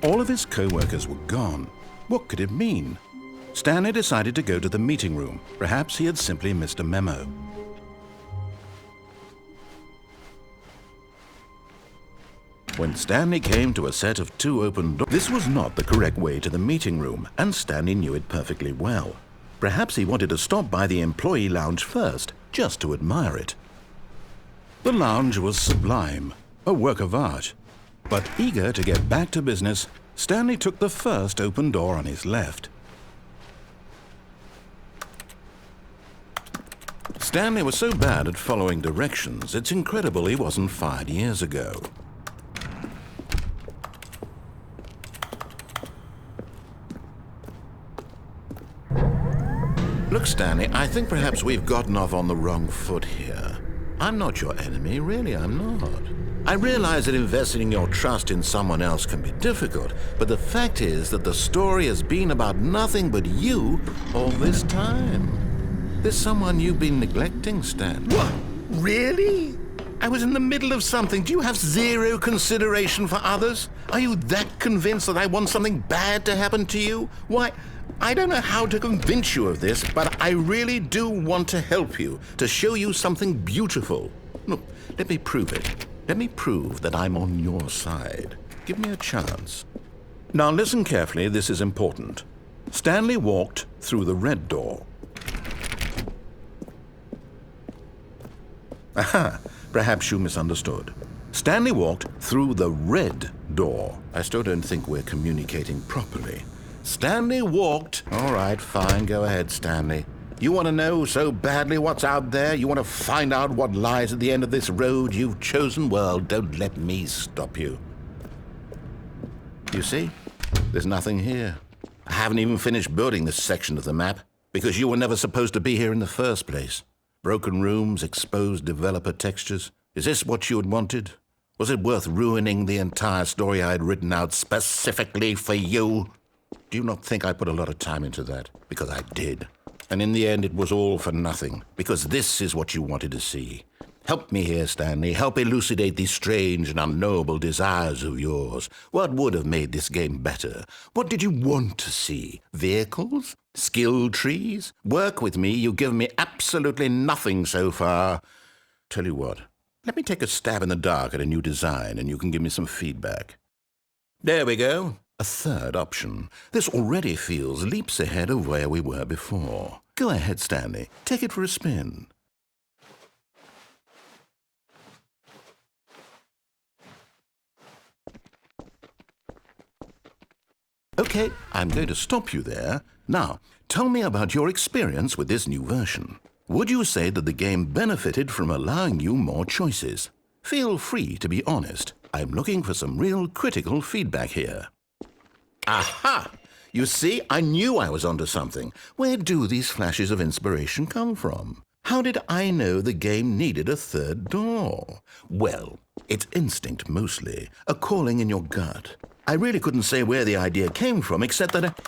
All of his co-workers were gone. What could it mean? Stanley decided to go to the meeting room. Perhaps he had simply missed a memo. When Stanley came to a set of 2 open doors, this was not the correct way to the meeting room, and Stanley knew it perfectly well. Perhaps he wanted to stop by the employee lounge first, just to admire it. The lounge was sublime, a work of art. But eager to get back to business, Stanley took the first open door on his left. Stanley was so bad at following directions, it's incredible he wasn't fired years ago. Look, Stanley, I think perhaps we've gotten off on the wrong foot here. I'm not your enemy, really, I'm not. I realize that investing your trust in someone else can be difficult, but the fact is that the story has been about nothing but you all this time. There's someone you've been neglecting, Stan. What? Really? I was in the middle of something. Do you have zero consideration for others? Are you that convinced that I want something bad to happen to you? Why, I don't know how to convince you of this, but I really do want to help you, to show you something beautiful. Look, let me prove it. Let me prove that I'm on your side. Give me a chance. Now listen carefully, this is important. Stanley walked through the red door. Aha! Perhaps you misunderstood. Stanley walked through the red door. I still don't think we're communicating properly. Stanley walked... All right, fine, go ahead, Stanley. You want to know so badly what's out there? You want to find out what lies at the end of this road you've chosen? Well, don't let me stop you. You see? There's nothing here. I haven't even finished building this section of the map, because you were never supposed to be here in the first place. Broken rooms, exposed developer textures. Is this what you had wanted? Was it worth ruining the entire story I had written out specifically for you? Do you not think I put a lot of time into that? Because I did. And in the end, it was all for nothing, because this is what you wanted to see. Help me here, Stanley. Help elucidate these strange and unknowable desires of yours. What would have made this game better? What did you want to see? Vehicles? Skill trees? Work with me. You've given me absolutely nothing so far. Tell you what, let me take a stab in the dark at a new design, and you can give me some feedback. There we go. A third option. This already feels leaps ahead of where we were before. Go ahead, Stanley. Take it for a spin. Okay, I'm going to stop you there. Now, tell me about your experience with this new version. Would you say that the game benefited from allowing you more choices? Feel free to be honest. I'm looking for some real critical feedback here. Aha! You see, I knew I was onto something. Where do these flashes of inspiration come from? How did I know the game needed a third door? Well, it's instinct mostly, a calling in your gut. I really couldn't say where the idea came from, except that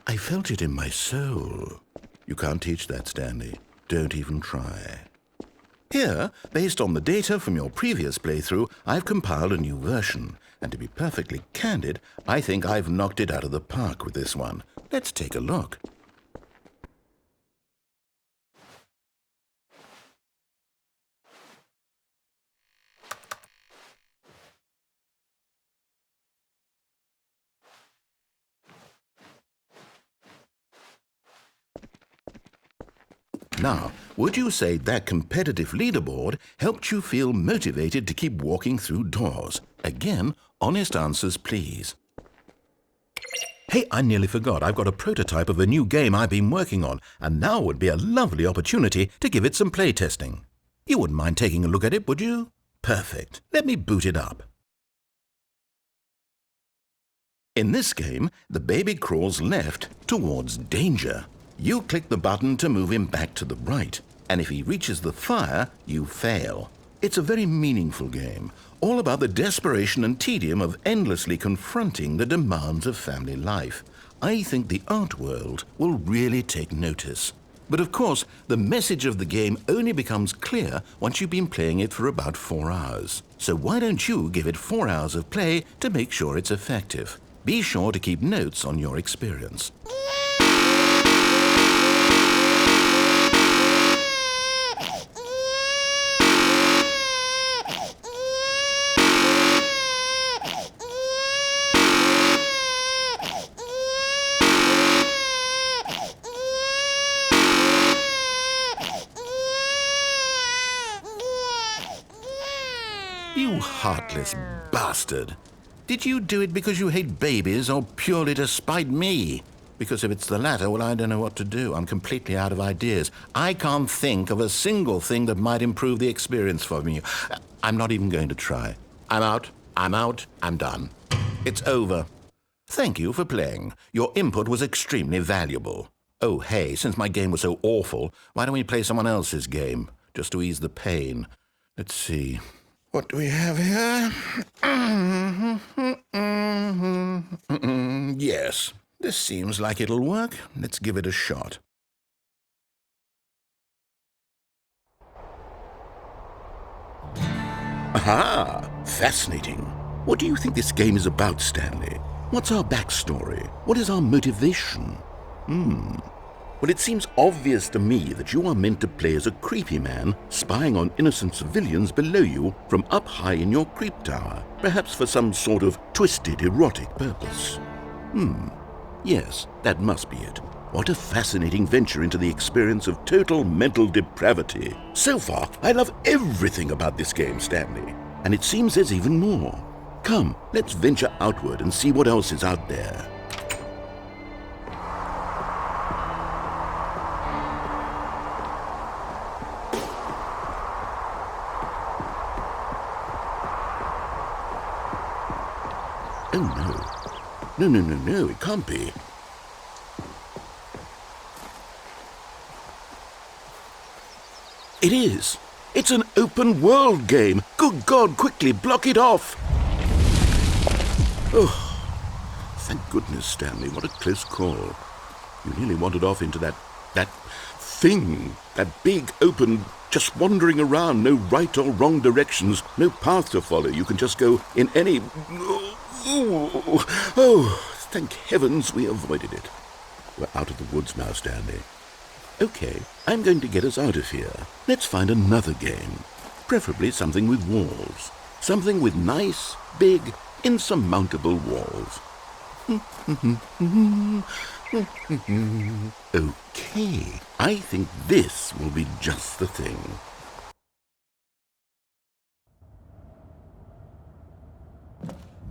I felt it in my soul. You can't teach that, Stanley. Don't even try. Here, based on the data from your previous playthrough, I've compiled a new version. And to be perfectly candid, I think I've knocked it out of the park with this one. Let's take a look. Now, would you say that competitive leaderboard helped you feel motivated to keep walking through doors? Again, honest answers, please. Hey, I nearly forgot. I've got a prototype of a new game I've been working on, and now would be a lovely opportunity to give it some playtesting. You wouldn't mind taking a look at it, would you? Perfect. Let me boot it up. In this game, the baby crawls left towards danger. You click the button to move him back to the right, and if he reaches the fire, you fail. It's a very meaningful game, all about the desperation and tedium of endlessly confronting the demands of family life. I think the art world will really take notice. But of course, the message of the game only becomes clear once you've been playing it for about 4 hours. So why don't you give it 4 hours of play to make sure it's effective? Be sure to keep notes on your experience. You heartless bastard. Did you do it because you hate babies or purely to spite me? Because if it's the latter, well, I don't know what to do. I'm completely out of ideas. I can't think of a single thing that might improve the experience for me. I'm not even going to try. I'm out. I'm done. It's over. Thank you for playing. Your input was extremely valuable. Oh, hey, since my game was so awful, why don't we play someone else's game, just to ease the pain? Let's see. What do we have here? Yes, this seems like it'll work. Let's give it a shot. Aha! Fascinating. What do you think this game is about, Stanley? What's our backstory? What is our motivation? Well, it seems obvious to me that you are meant to play as a creepy man spying on innocent civilians below you from up high in your creep tower, perhaps for some sort of twisted erotic purpose. Yes, that must be it. What a fascinating venture into the experience of total mental depravity. So far, I love everything about this game, Stanley. And it seems there's even more. Come, let's venture outward and see what else is out there. Oh, no. No, it can't be. It is. It's an open world game. Good God, quickly, block it off. Oh, thank goodness, Stanley. What a close call. You nearly wandered off into that thing. That big, open, just wandering around. No right or wrong directions. No path to follow. You can just go in any... Oh, thank heavens we avoided it. We're out of the woods now, Stanley. Okay, I'm going to get us out of here. Let's find another game. Preferably something with walls. Something with nice, big, insurmountable walls. Okay, I think this will be just the thing.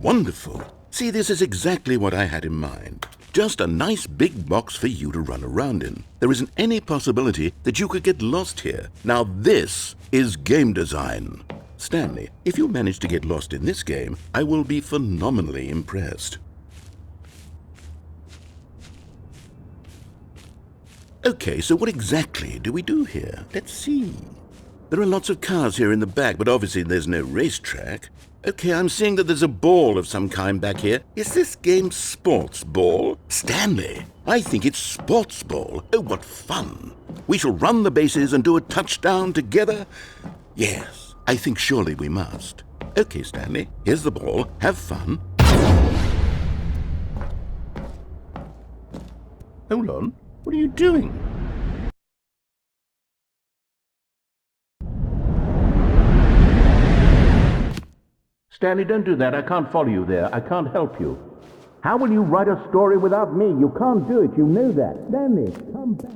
Wonderful. See, this is exactly what I had in mind. Just a nice big box for you to run around in. There isn't any possibility that you could get lost here. Now this is game design. Stanley, if you manage to get lost in this game, I will be phenomenally impressed. Okay, so what exactly do we do here? Let's see. There are lots of cars here in the back, but obviously there's no racetrack. Okay, I'm seeing that there's a ball of some kind back here. Is this game sports ball? Stanley, I think it's sports ball. Oh, what fun. We shall run the bases and do a touchdown together? Yes, I think surely we must. Okay, Stanley, here's the ball. Have fun. Hold on. What are you doing? Stanley, don't do that. I can't follow you there. I can't help you. How will you write a story without me? You can't do it. You know that. Stanley, come back.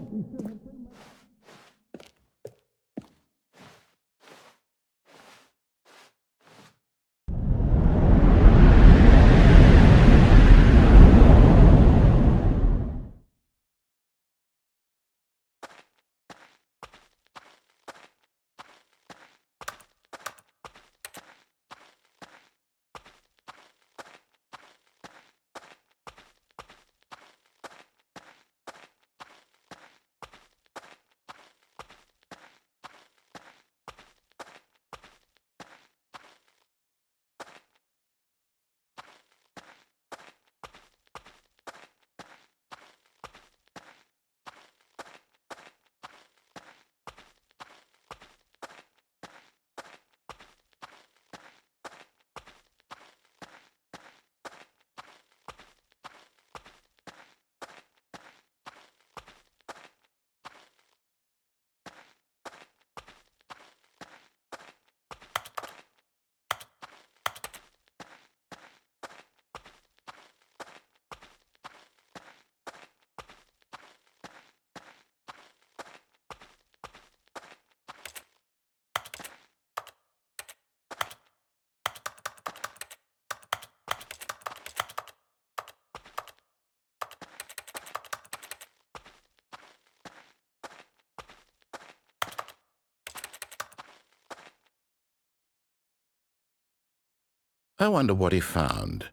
I wonder what he found.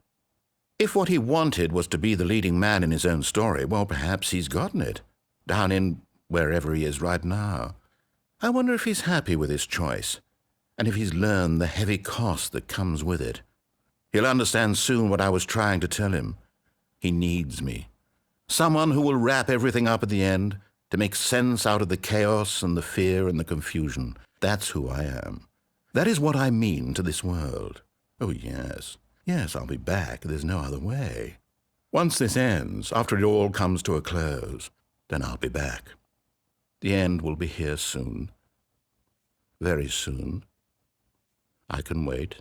If what he wanted was to be the leading man in his own story, well, perhaps he's gotten it, down in wherever he is right now. I wonder if he's happy with his choice, and if he's learned the heavy cost that comes with it. He'll understand soon what I was trying to tell him. He needs me. Someone who will wrap everything up at the end, to make sense out of the chaos and the fear and the confusion. That's who I am. That is what I mean to this world. Oh, yes. Yes, I'll be back. There's no other way. Once this ends, after it all comes to a close, then I'll be back. The end will be here soon. Very soon. I can wait.